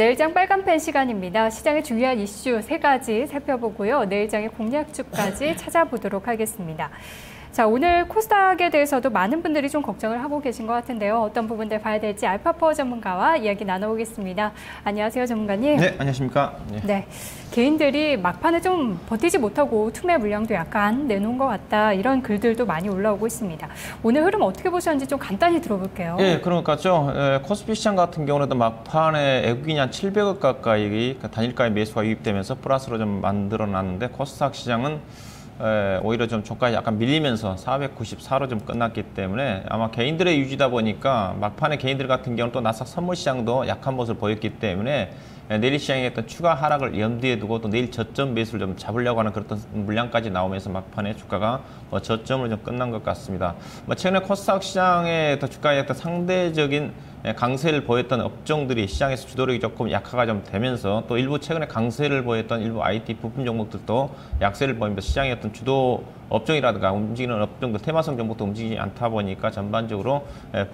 내일장 빨간펜 시간입니다. 시장의 중요한 이슈 3가지 살펴보고요. 내일장의 공략주까지 찾아보도록 하겠습니다. 자, 오늘 코스닥에 대해서도 많은 분들이 좀 걱정을 하고 계신 것 같은데요. 어떤 부분들 봐야 될지 알파파워 전문가와 이야기 나눠보겠습니다. 안녕하세요, 전문가님. 네, 안녕하십니까. 네, 개인들이 막판에 좀 버티지 못하고 투매 물량도 약간 내놓은 것 같다. 이런 글들도 많이 올라오고 있습니다. 오늘 흐름 어떻게 보셨는지 좀 간단히 들어볼게요. 예, 그런 것 같죠. 코스피 시장 같은 경우는 막판에 외국인이 한 700억 가까이 단일가의 매수가 유입되면서 플러스로 좀 만들어놨는데 코스닥 시장은 오히려 좀 저가에 약간 밀리면서 494로 좀 끝났기 때문에 아마 개인들의 유지다 보니까 막판에 개인들 같은 경우는 또 나스닥 선물 시장도 약한 모습을 보였기 때문에 내일 시장에 어떤 추가 하락을 염두에 두고 또 내일 저점 매수를 좀 잡으려고 하는 그런 물량까지 나오면서 막판에 주가가 저점으로 좀 끝난 것 같습니다. 최근에 코스닥 시장의 주가의 어떤 상대적인 강세를 보였던 업종들이 시장에서 주도력이 조금 약화가 좀 되면서 또 일부 최근에 강세를 보였던 일부 IT 부품 종목들도 약세를 보이면서 시장의 어떤 주도 업종이라든가 움직이는 업종들, 테마성 종목도 움직이지 않다 보니까 전반적으로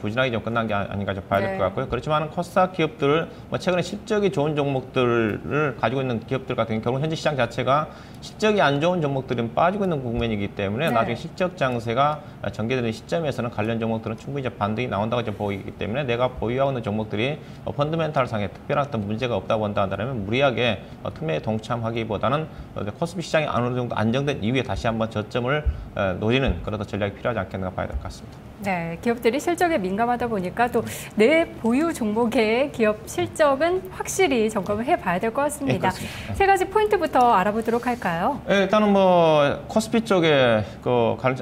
부진하게 좀 끝난 게 아닌가 좀 봐야 될 것 같고요. 그렇지만 코스닥 기업들, 최근에 실적이 좋은 종목들을 가지고 있는 기업들 같은 경우 현재 시장 자체가 실적이 안 좋은 종목들은 빠지고 있는 국면이기 때문에 나중에 실적 장세가 전개되는 시점에서는 관련 종목들은 충분히 이제 반등이 나온다고 좀 보이기 때문에 내가 보유하고 있는 종목들이 펀더멘탈 상에 특별한 어떤 문제가 없다고 한다면 무리하게 투매에 동참하기보다는 코스피 시장이 어느 정도 안정된 이후에 다시 한번 저점을 노리는 그런 전략이 필요하지 않겠는가 봐야 될 것 같습니다. 네, 기업들이 실적에 민감하다 보니까 또 내 보유 종목의 기업 실적은 확실히 점검을 해봐야 될 것 같습니다. 네, 3가지 포인트부터 알아보도록 할까요? 네, 일단은 코스피 쪽에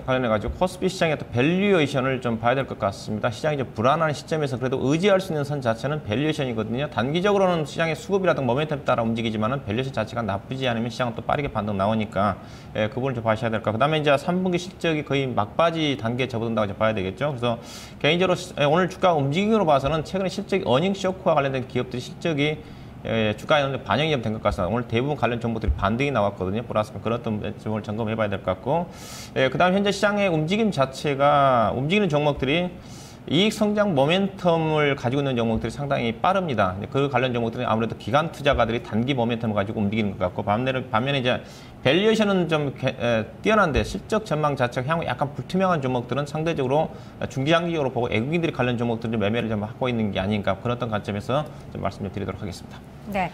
관련해가지고 코스피 시장의 또 밸류에이션을 좀 봐야 될 것 같습니다. 시장이 좀 불안한 시점에서 그래도 의지할 수 있는 선 자체는 밸류에이션이거든요. 단기적으로는 시장의 수급이라든가 모멘텀에 따라 움직이지만은 밸류에이션 자체가 나쁘지 않으면 시장은 또 빠르게 반등 나오니까 그 부분을 좀 봐셔야 될 것 같고, 그다음에 이제 3분기 실적이 거의 막바지 단계에 접어든다고 이제 봐야 되겠죠. 그래서 개인적으로 오늘 주가 움직임으로 봐서는 최근에 실적이 어닝 쇼크와 관련된 기업들이 실적이 주가에 반영이 좀 된 것 같습니다. 오늘 대부분 관련 정보들이 반등이 나왔거든요. 플러스 그런 어떤 점을 점검해 봐야 될 것 같고, 그다음 현재 시장의 움직임 자체가 움직이는 종목들이 이익 성장 모멘텀을 가지고 있는 종목들이 상당히 빠릅니다. 그 관련 종목들은 아무래도 기관 투자가들이 단기 모멘텀을 가지고 움직이는 것 같고, 반면에 이제 밸류에이션은 좀 뛰어난데 실적 전망 자체가 향후 약간 불투명한 종목들은 상대적으로 중기장기적으로 보고 외국인들이 관련 종목들을 매매를 좀 하고 있는 게 아닌가, 그런 어떤 관점에서 좀 말씀을 드리도록 하겠습니다. 네.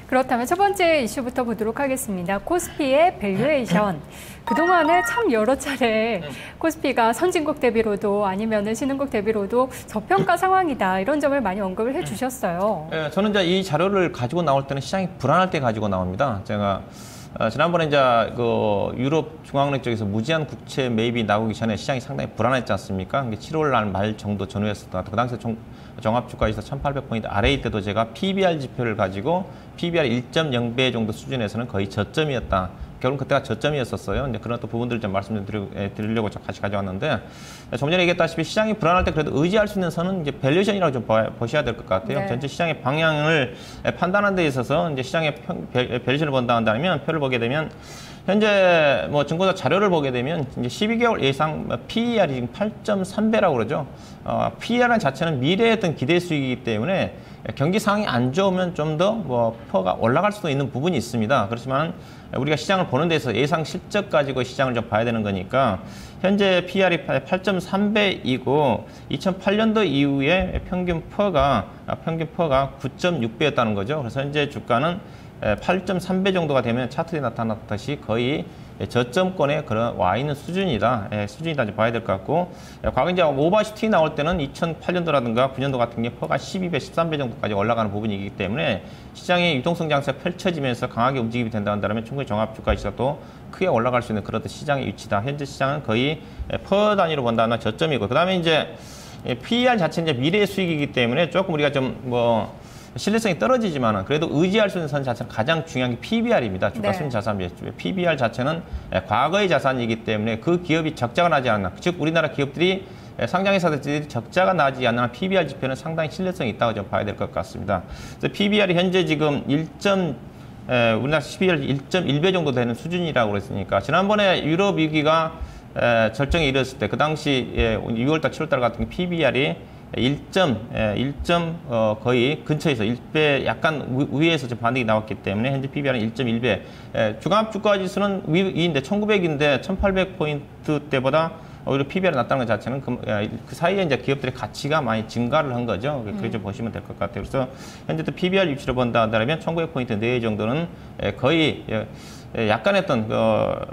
그렇다면 첫 번째 이슈부터 보도록 하겠습니다. 코스피의 밸류에이션. 그동안에 참 여러 차례 코스피가 선진국 대비로도 아니면은 신흥국 대비로도 저평가 상황이다, 이런 점을 많이 언급을 해주셨어요. 네, 저는 이제 이 자료를 가지고 나올 때는 시장이 불안할 때 가지고 나옵니다. 제가 지난번에 이제 유럽 중앙은행 쪽에서 무제한 국채 매입이 나오기 전에 시장이 상당히 불안했지 않습니까? 7월 말 정도 전후였었던 것 같아요. 그 당시에 종합주가에서 1800포인트 아래일 때도 제가 PBR 지표를 가지고 PBR 1.0배 정도 수준에서는 거의 저점이었다. 결국 그때가 저점이었었어요. 이제 그런 또 부분들을 좀 말씀드리려고 같이 가져왔는데, 좀 전에 얘기했다시피 시장이 불안할 때 그래도 의지할 수 있는 선은 이제 밸류에이션이라고 좀 보셔야 될 것 같아요. 네. 전체 시장의 방향을 판단하는 데 있어서 이제 시장의 밸류에이션을 본다 한다면, 표를 보게 되면 현재 증권사 자료를 보게 되면 이제 12개월 예상 PER이 지금 8.3배라고 그러죠. PER은 자체는 미래의 어떤 기대 수익이기 때문에 경기 상황이 안 좋으면 좀 더 퍼가 올라갈 수도 있는 부분이 있습니다. 그렇지만 우리가 시장을 보는 데서 예상 실적 가지고 시장을 좀 봐야 되는 거니까, 현재 PER이 8.3배이고 2008년도 이후에 평균 퍼가 9.6배였다는 거죠. 그래서 현재 주가는 8.3배 정도가 되면 차트에 나타났듯이 거의 저점권에 와 있는 수준이다 봐야 될 것 같고, 과거 이제 오버슈팅이 나올 때는 2008년도라든가 9년도 같은 게 퍼가 12배, 13배 정도까지 올라가는 부분이기 때문에 시장의 유동성 장세가 펼쳐지면서 강하게 움직임이 된다 한다면 충분히 종합주가 지수도 크게 올라갈 수 있는 그런 시장의 위치다. 현재 시장은 거의 퍼 단위로 본다면 저점이고, 그 다음에 이제 PER 자체는 이제 미래의 수익이기 때문에 조금 우리가 좀 신뢰성이 떨어지지만 그래도 의지할 수 있는 선 자체는 가장 중요한 게 PBR입니다. 주가 순 자산 비율. PBR 자체는 과거의 자산이기 때문에 그 기업이 적자가 나지 않나, 즉 우리나라 기업들이 상장회사들이 적자가 나지 않는 PBR 지표는 상당히 신뢰성이 있다고 좀 봐야 될 것 같습니다. 그래서 PBR이 현재 지금 우리나라 PBR 1.1배 정도 되는 수준이라고 그랬으니까, 지난번에 유럽 위기가 절정에 이르렀을 때 그 당시 6월달, 7월달 같은 PBR이 1점 거의 근처에서 1배 약간 위에서 좀 반등이 나왔기 때문에 현재 PBR은 1.1배. 주간주가지수는 위인데 1900인데 1800포인트 때보다 오히려 PBR이 낮다는 것 자체는 그 사이에 이제 기업들의 가치가 많이 증가를 한 거죠. 그렇게 좀 보시면 될 것 같아요. 그래서 현재 또 PBR 위치로 본다 한다면 1900포인트 내외 정도는 거의 약간 했던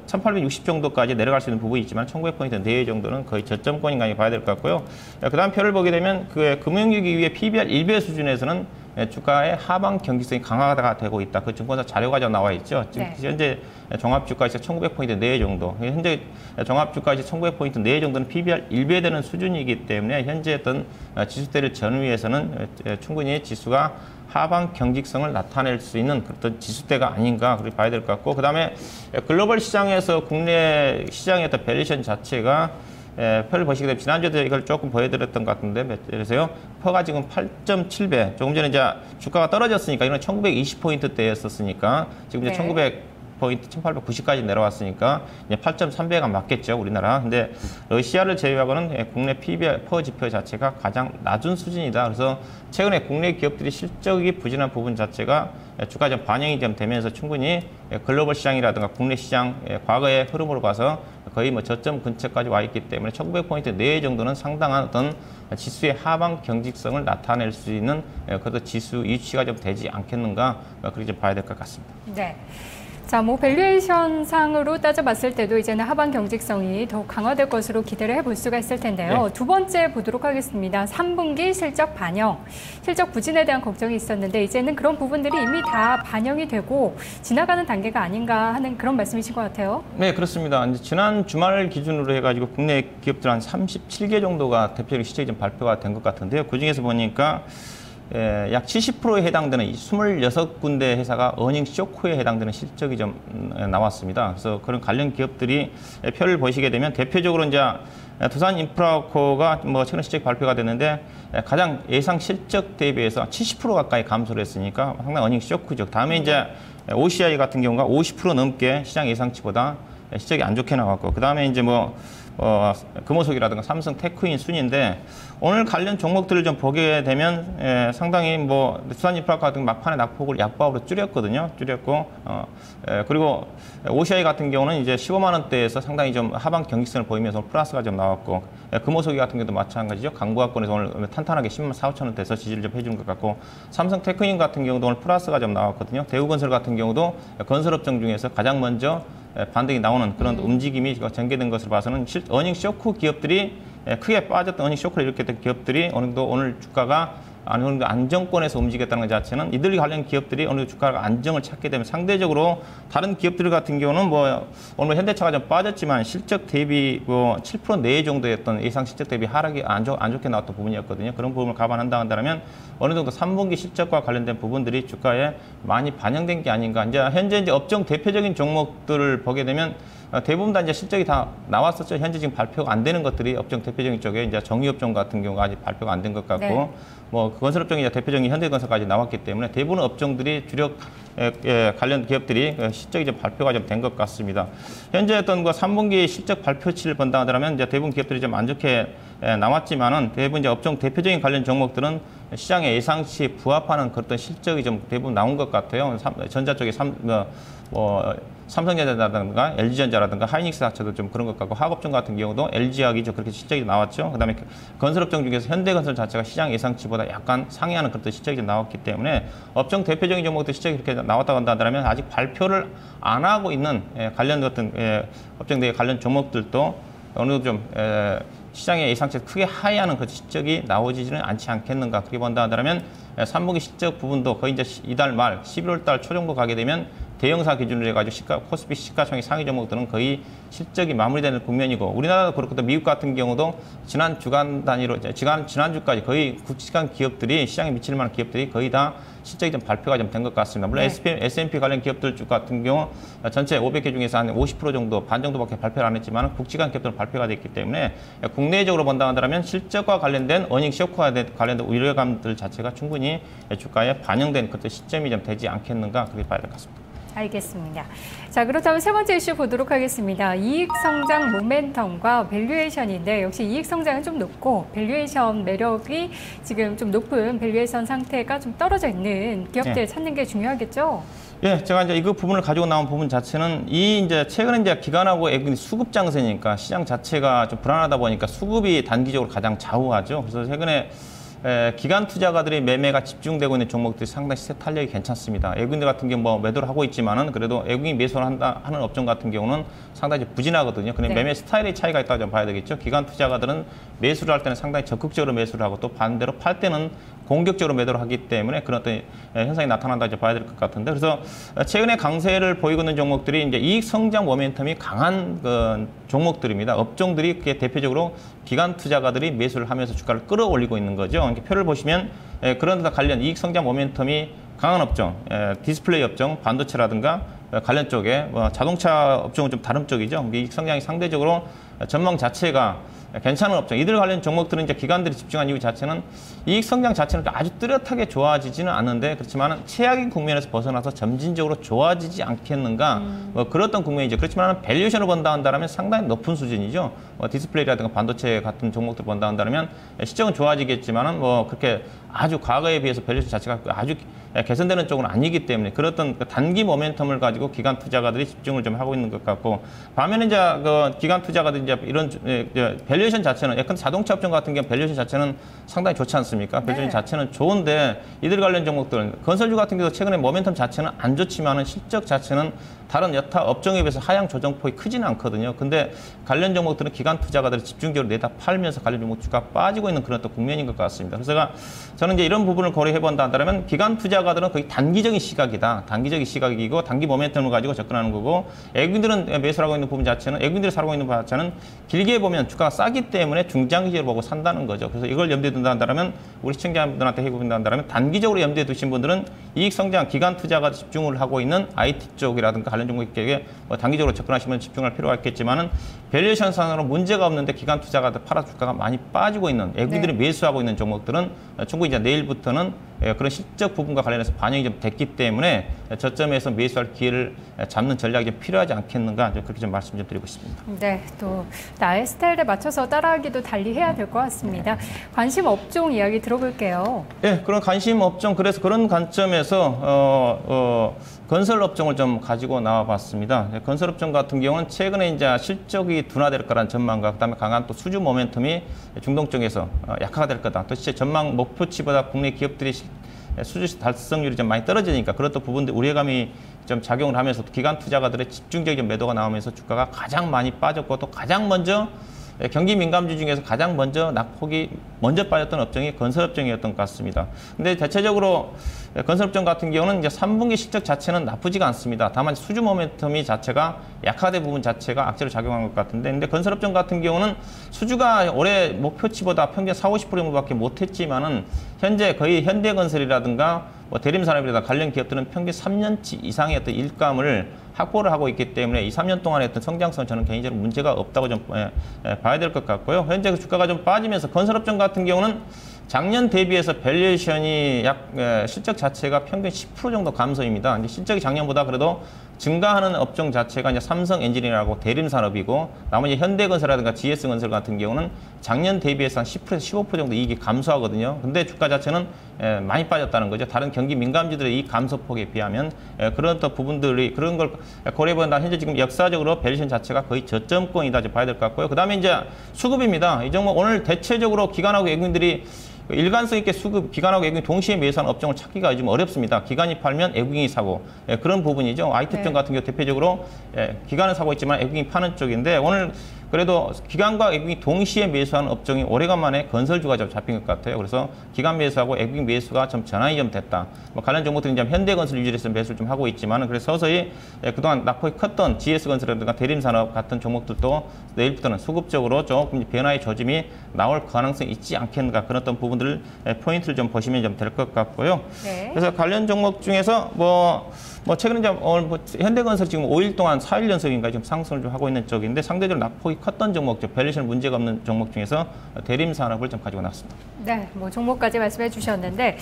1860 정도까지 내려갈 수 있는 부분이 있지만 1900포인트 내외 정도는 거의 저점권인가 봐야 될 것 같고요. 그 다음 표를 보게 되면 그 금융위기 이후에 PBR 1배 수준에서는 주가의 하방 경직성이 강화가 되고 있다. 그 증권사 자료가 좀 나와 있죠. 지금 현재 종합주가에서 1900포인트 내외 정도. 현재 종합주가에서 1900포인트 내외 정도는 PBR 1배 되는 수준이기 때문에 현재 어떤 지수대를 전후에서는 충분히 지수가 하방 경직성을 나타낼 수 있는 그런 지수대가 아닌가 그렇게 봐야 될 것 같고, 그 다음에 글로벌 시장에서 국내 시장의 어떤 밸류에이션 자체가 표를 보시게 되면 지난주에도 이걸 조금 보여드렸던 것 같은데, 그래서요 퍼가 지금 8.7배, 조금 전에 이제 주가가 떨어졌으니까 이건 1920포인트대였었으니까 지금 이제 1900 포인트 1890까지 내려왔으니까 이제 8.3배가 맞겠죠, 우리나라. 근데 러시아를 제외하고는 국내 PBR 퍼 지표 자체가 가장 낮은 수준이다. 그래서 최근에 국내 기업들이 실적이 부진한 부분 자체가 주가 좀 반영이 좀 되면서 충분히 글로벌 시장이라든가 국내 시장 과거의 흐름으로 봐서 거의 뭐 저점 근처까지 와 있기 때문에 1900포인트 내외 정도는 상당한 어떤 지수의 하방 경직성을 나타낼 수 있는 그래도 지수 유치가 좀 되지 않겠는가, 그렇게 좀 봐야 될 것 같습니다. 네. 자, 뭐 밸류에이션 상으로 따져봤을 때도 이제는 하방 경직성이 더욱 강화될 것으로 기대를 해볼 수가 있을 텐데요. 두 번째 보도록 하겠습니다. 3분기 실적 반영, 실적 부진에 대한 걱정이 있었는데 이제는 그런 부분들이 이미 다 반영이 되고 지나가는 단계가 아닌가 하는 그런 말씀이신 것 같아요. 네, 그렇습니다. 이제 지난 주말 기준으로 해가지고 국내 기업들 한 37개 정도가 대표적인 실적이 좀 발표가 된 것 같은데요. 그 중에서 보니까 약 70%에 해당되는 26군데 회사가 어닝 쇼크에 해당되는 실적이 좀 나왔습니다. 그래서 그런 관련 기업들이 표를 보시게 되면 대표적으로 이제 두산 인프라코가 뭐 최근 실적 발표가 됐는데 가장 예상 실적 대비해서 70% 가까이 감소를 했으니까 상당히 어닝 쇼크죠. 다음에 이제 OCI 같은 경우가 50% 넘게 시장 예상치보다 실적이 안 좋게 나왔고, 그 다음에 이제 금호석이라든가 삼성 테크인 순인데, 오늘 관련 종목들을 좀 보게 되면 상당히 뭐 두산 인프라 같은 막판에 낙폭을 약보합으로 줄였거든요. 줄였고 그리고 OCI 같은 경우는 이제 15만 원대에서 상당히 좀 하방 경직성을 보이면서 플러스가 좀 나왔고, 금호석이 같은 경우도 마찬가지죠. 강구학권에서 오늘 탄탄하게 10만 4천 원대에서 지지를 좀 해주는 것 같고, 삼성 테크인 같은 경우도 오늘 플러스가 좀 나왔거든요. 대우건설 같은 경우도 건설업종 중에서 가장 먼저 반등이 나오는 그런 움직임이 전개된 것으로 봐서는 어닝 쇼크 기업들이 크게 빠졌던 어닝 쇼크를 일으켰던 기업들이 어느 정도 오늘 주가가 어느 정도 안정권에서 움직였다는 것 자체는 이들 관련 기업들이 어느 정도 주가가 안정을 찾게 되면 상대적으로 다른 기업들 같은 경우는 뭐 오늘 현대차가 좀 빠졌지만 실적 대비 뭐 7% 내외 정도였던 예상 실적 대비 하락이 안 좋게 나왔던 부분이었거든요. 그런 부분을 감안한다 한다면 어느 정도 3분기 실적과 관련된 부분들이 주가에 많이 반영된 게 아닌가. 이제 현재 이제 업종 대표적인 종목들을 보게 되면 대부분 다 이제 실적이 다 나왔었죠. 현재 지금 발표가 안 되는 것들이 업종 대표적인 쪽에 이제 정유업종 같은 경우가 아직 발표가 안 된 것 같고, 뭐 건설업종이 대표적인 현대건설까지 나왔기 때문에 대부분 업종들이 주력 관련 기업들이 실적이 좀 발표가 좀 된 것 같습니다. 현재 어떤 그 3분기 실적 발표치를 본다 하더라면 이제 대부분 기업들이 좀 안 좋게 나왔지만은 대부분 이제 업종 대표적인 관련 종목들은 시장의 예상치에 부합하는 그런 실적이 좀 대부분 나온 것 같아요. 전자 쪽에 삼성전자라든가 LG전자라든가 하이닉스 자체도 좀 그런 것 같고, 화학업종 같은 경우도 LG화학이죠. 그렇게 실적이 나왔죠. 그다음에 건설업종 중에서 현대건설 자체가 시장 예상치보다 약간 상회하는 그런 실적이 좀 나왔기 때문에 업종 대표적인 종목도 실적이 그렇게 나왔다고 한다면 아직 발표를 안 하고 있는 관련 어떤 업종들의 관련 종목들도 어느 정도 좀 시장의 예상치에서 크게 하회하는 그 실적이 나오지는 않지 않겠는가, 그렇게 본다 하더라면 3분기 실적 부분도 거의 이제 이달 말 11월 달 초 정도 가게 되면 대형사 기준으로 해가지고 코스피 시가총액 상위 종목들은 거의 실적이 마무리되는 국면이고, 우리나라도 그렇고 또 미국 같은 경우도 지난 주간 단위로 지난주까지 거의 국지간 기업들이 시장에 미칠 만한 기업들이 거의 다 실적이 좀 발표가 좀 된 것 같습니다. 물론 S&P 관련 기업들 주 같은 경우 전체 500개 중에서 한 50% 정도, 반 정도밖에 발표를 안 했지만 국지간 기업들은 발표가 됐기 때문에 국내적으로 본다 한다면 실적과 관련된 어닝 쇼크와 관련된 우려감들 자체가 충분히 주가에 반영된 그런 시점이 좀 되지 않겠는가, 그렇게 봐야 될 것 같습니다. 알겠습니다. 자, 그렇다면 세 번째 이슈 보도록 하겠습니다. 이익 성장 모멘텀과 밸류에이션인데 역시 이익 성장은 좀 높고 밸류에이션 매력이 지금 좀 높은 밸류에이션 상태가 좀 떨어져 있는 기업들 찾는 게 중요하겠죠? 예, 제가 이제 이거 부분을 가지고 나온 부분 자체는 이제 최근에 이제 기관하고 에quity 수급 장세니까 시장 자체가 좀 불안하다 보니까 수급이 단기적으로 가장 좌우하죠. 그래서 최근에 기관 투자가들의 매매가 집중되고 있는 종목들이 상당히 시세 탄력이 괜찮습니다. 에quity 같은 경우 뭐 매도를 하고 있지만은 그래도 에quity 매수를 하는 업종 같은 경우는 상당히 부진하거든요. 근데 매매 스타일의 차이가 있다고 좀 봐야 되겠죠. 기관 투자가들은 매수를 할 때는 상당히 적극적으로 매수를 하고 또 반대로 팔 때는 공격적으로 매도를 하기 때문에 그런 어떤 현상이 나타난다 이제 봐야 될 것 같은데, 그래서 최근에 강세를 보이고 있는 종목들이 이제 이익 성장 모멘텀이 강한 그 종목들입니다. 업종들이 그게 대표적으로 기관 투자가들이 매수를 하면서 주가를 끌어올리고 있는 거죠. 이렇게 표를 보시면 그런 데 관련 이익 성장 모멘텀이 강한 업종, 디스플레이 업종, 반도체라든가 관련 쪽에 자동차 업종은 좀 다른 쪽이죠. 이익 성장이 상대적으로 전망 자체가 괜찮은 업종, 이들 관련 종목들은 이제 기관들이 집중한 이유 자체는 이익 성장 자체는 아주 뚜렷하게 좋아지지는 않는데 그렇지만 최악의 국면에서 벗어나서 점진적으로 좋아지지 않겠는가, 그렇던 국면이죠. 그렇지만 밸류에이션을 본다 한다면 상당히 높은 수준이죠. 디스플레이라든가 반도체 같은 종목들 본다 한다면 시장은 좋아지겠지만은 그렇게 아주 과거에 비해서 밸류에이션 자체가 아주 개선되는 쪽은 아니기 때문에 그렇던 단기 모멘텀을 가지고 기관 투자가들이 집중을 좀 하고 있는 것 같고, 반면에 이제 그 기관 투자가들이 이제 이런 밸류에이션 자체는 약간 자동차 업종 같은 경우 밸류에이션 자체는 상당히 좋지 않습니까? 밸류에이션 자체는 좋은데 이들 관련 종목들, 건설주 같은 경우도 최근에 모멘텀 자체는 안 좋지만은 실적 자체는 다른 여타 업종에 비해서 하향 조정폭이 크지는 않거든요. 근데 관련 종목들은 기관 투자가들이 집중적으로 내다 팔면서 관련 종목 주가 빠지고 있는 그런 또 국면인 것 같습니다. 그래서 저는 이제 이런 부분을 고려해 본다 한다면 기관 투자가들은 거의 단기적인 시각이다. 단기적인 시각이고 단기 모멘텀을 가지고 접근하는 거고, 에quity 매수를 하고 있는 부분 자체는, 에quity 사고 있는 부분 자체는 길게 보면 주가가 싸기 때문에 중장기적으로 보고 산다는 거죠. 그래서 이걸 염두에 둔다 한다면 우리 시청자분들한테 해본다 한다면 단기적으로 염두에 두신 분들은 이익 성장 기관 투자가 집중을 하고 있는 IT 쪽이라든가 관련 종목에게 단기적으로 접근하시면 집중할 필요가 있겠지만은 밸류에이션 상으로 문제가 없는데 기관 투자가 팔아 주가가 많이 빠지고 있는 에quity 매수하고 있는 종목들은 충분히 이제 내일부터는 그런 실적 부분과 관련해서 반영이 좀 됐기 때문에 저점에서 매수할 기회를 잡는 전략이 좀 필요하지 않겠는가, 그렇게 좀 말씀 좀 드리고 싶습니다. 네, 또 나의 스타일에 맞춰서 따라하기도 달리 해야 될 것 같습니다. 관심 업종 이야기 들어볼게요. 네, 그런 관심 업종, 그래서 그런 관점에서 건설 업종을 좀 가지고 나와봤습니다. 건설 업종 같은 경우는 최근에 이제 실적이 둔화될 거라는 전망과 그다음에 강한 또 수주 모멘텀이 중동 쪽에서 약화가 될 거다. 또 실제 전망 목표치보다 국내 기업들이 수주 달성률이 좀 많이 떨어지니까 그런 또 부분들 우려감이 좀 작용을 하면서 기관 투자가들의 집중적인 매도가 나오면서 주가가 가장 많이 빠졌고, 또 가장 먼저 경기 민감주 중에서 가장 먼저 낙폭이 먼저 빠졌던 업종이 건설업종이었던 것 같습니다. 근데 대체적으로 건설업종 같은 경우는 이제 3분기 실적 자체는 나쁘지가 않습니다. 다만 수주 모멘텀이 자체가 약화된 부분 자체가 악재로 작용한 것 같은데, 근데 건설업종 같은 경우는 수주가 올해 목표치보다 평균 40~50% 정도밖에 못했지만은 현재 거의 현대건설이라든가 대림산업이라든가 관련 기업들은 평균 3년치 이상의 어떤 일감을 확보를 하고 있기 때문에 이 3년 동안의 어떤 성장성은 저는 개인적으로 문제가 없다고 좀 봐야 될 것 같고요. 현재 주가가 좀 빠지면서 건설업종 같은 경우는 작년 대비해서 밸류에이션이 실적 자체가 평균 10% 정도 감소입니다. 이제 실적이 작년보다 그래도 증가하는 업종 자체가 이제 삼성 엔지니어링하고 대림산업이고, 나머지 현대건설이라든가 GS건설 같은 경우는 작년 대비해서 한 10%에서 15% 정도 이익이 감소하거든요. 근데 주가 자체는 많이 빠졌다는 거죠. 다른 경기 민감주들의 이익 감소폭에 비하면 그런 또 부분들이, 그런 걸 고려해본다. 현재 지금 역사적으로 밸류에이션 자체가 거의 저점권이다 봐야 될 것 같고요. 그 다음에 이제 수급입니다. 이 종목 오늘 대체적으로 기관하고 외국인들이 일관성 있게 기관하고 외국인 동시에 매수하는 업종을 찾기가 좀 어렵습니다. 기관이 팔면 외국인이 사고, 그런 부분이죠. IT 업종 같은 경우 대표적으로 기관은 사고 있지만 외국인이 파는 쪽인데, 오늘 그래도 기관과 외국인이 동시에 매수하는 업종이 오래간만에 건설주가 좀 잡힌 것 같아요. 그래서 기관 매수하고 외국인 매수가 좀 전환이 좀 됐다. 관련 종목들은 이제 현대건설 위주로 매수를 좀 하고 있지만은, 그래서 서서히 그동안 낙폭이 컸던 GS건설이라든가 대림산업 같은 종목들도 내일부터는 수급적으로 조금 변화의 조짐이 나올 가능성이 있지 않겠는가, 그런 어떤 부분들을 포인트를 좀 보시면 좀 될 것 같고요. 그래서 관련 종목 중에서 최근에 이제 오늘 현대건설 지금 5일 동안 4일 연속인가 지금 상승을 좀 하고 있는 쪽인데 상대적으로 낙폭이 컸던 종목, 밸류에이션 문제가 없는 종목 중에서 대림산업을 좀 가지고 나왔습니다. 네, 뭐 종목까지 말씀해 주셨는데,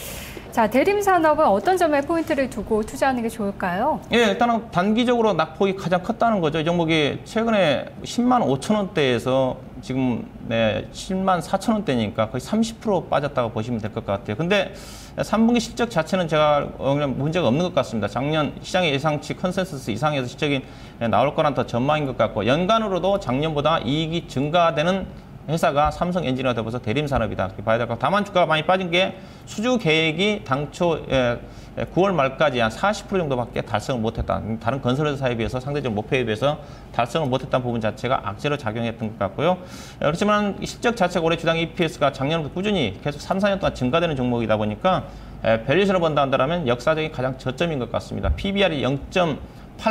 자, 대림산업은 어떤 점에 포인트를 두고 투자하는 게 좋을까요? 예, 일단은 단기적으로 낙폭이 가장 컸다는 거죠. 이 종목이 최근에 10만 5천 원대에서 지금 7만 4천 원대니까 거의 30% 빠졌다고 보시면 될 것 같아요. 근데 3분기 실적 자체는 제가 문제가 없는 것 같습니다. 작년 시장의 예상치 컨센서스 이상에서 실적이 나올 거란 더 전망인 것 같고, 연간으로도 작년보다 이익이 증가되는 회사가 삼성 엔지니어 더불어서 대림산업이다. 이렇게 봐야 될 것 같고, 다만 주가가 많이 빠진 게 수주 계획이 당초 9월 말까지 한 40% 정도밖에 달성을 못했다. 다른 건설회사에 비해서 상대적 목표에 비해서 달성을 못했다는 부분 자체가 악재로 작용했던 것 같고요. 그렇지만 실적 자체가 올해 주당 EPS가 작년부터 꾸준히 계속 3, 4년 동안 증가되는 종목이다 보니까 밸류에이션을 본다 한다면 역사적인 가장 저점인 것 같습니다. PBR이 0.8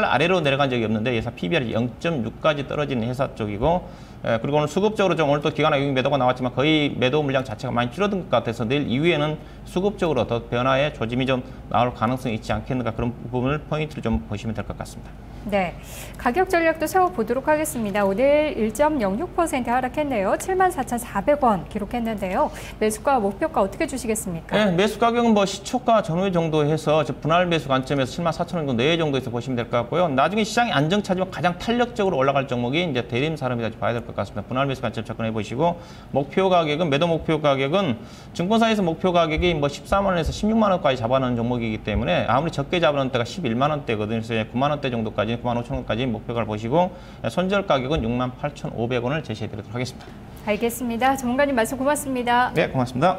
아래로 내려간 적이 없는데 예상 PBR이 0.6까지 떨어지는 회사 쪽이고, 그리고 오늘 수급적으로 좀 오늘 또 기관의 매도가 나왔지만 거의 매도 물량 자체가 많이 줄어든 것 같아서 내일 이후에는 수급적으로 더 변화의 조짐이 좀 나올 가능성이 있지 않겠는가, 그런 부분을 포인트를 좀 보시면 될 것 같습니다. 네, 가격 전략도 세워보도록 하겠습니다. 오늘 1.06% 하락했네요. 74,400원 기록했는데요. 매수가 목표가 어떻게 주시겠습니까? 네, 매수 가격은 뭐 시초가 전후에 정도 해서 분할 매수 관점에서 74,000원 정도 내외 정도에서 보시면 될 것 같고요. 나중에 시장이 안정차지만 가장 탄력적으로 올라갈 종목이 이제 대림산업이다 봐야 될 것 같습니다. 분할 매수 관점 접근해 보시고, 목표 가격은, 매도 목표 가격은 증권사에서 목표 가격이 뭐 14만 원에서 16만 원까지 잡아놓은 종목이기 때문에 아무리 적게 잡아놓은 때가 11만 원대거든요. 그래서 9만 원대 정도까지, 9만 5천 원까지 목표가를 보시고, 손절 가격은 68,500원을 제시해 드리도록 하겠습니다. 알겠습니다. 전문가님 말씀 고맙습니다. 네, 고맙습니다.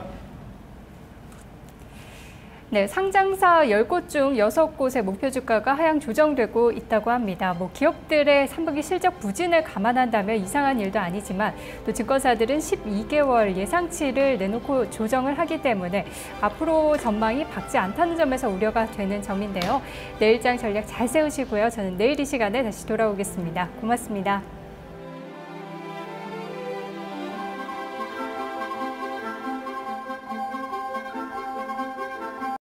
네, 상장사 10곳 중 6곳의 목표 주가가 하향 조정되고 있다고 합니다. 뭐 기업들의 3분기 실적 부진을 감안한다면 이상한 일도 아니지만, 또 증권사들은 12개월 예상치를 내놓고 조정을 하기 때문에 앞으로 전망이 밝지 않다는 점에서 우려가 되는 점인데요. 내일장 전략 잘 세우시고요. 저는 내일 이 시간에 다시 돌아오겠습니다. 고맙습니다.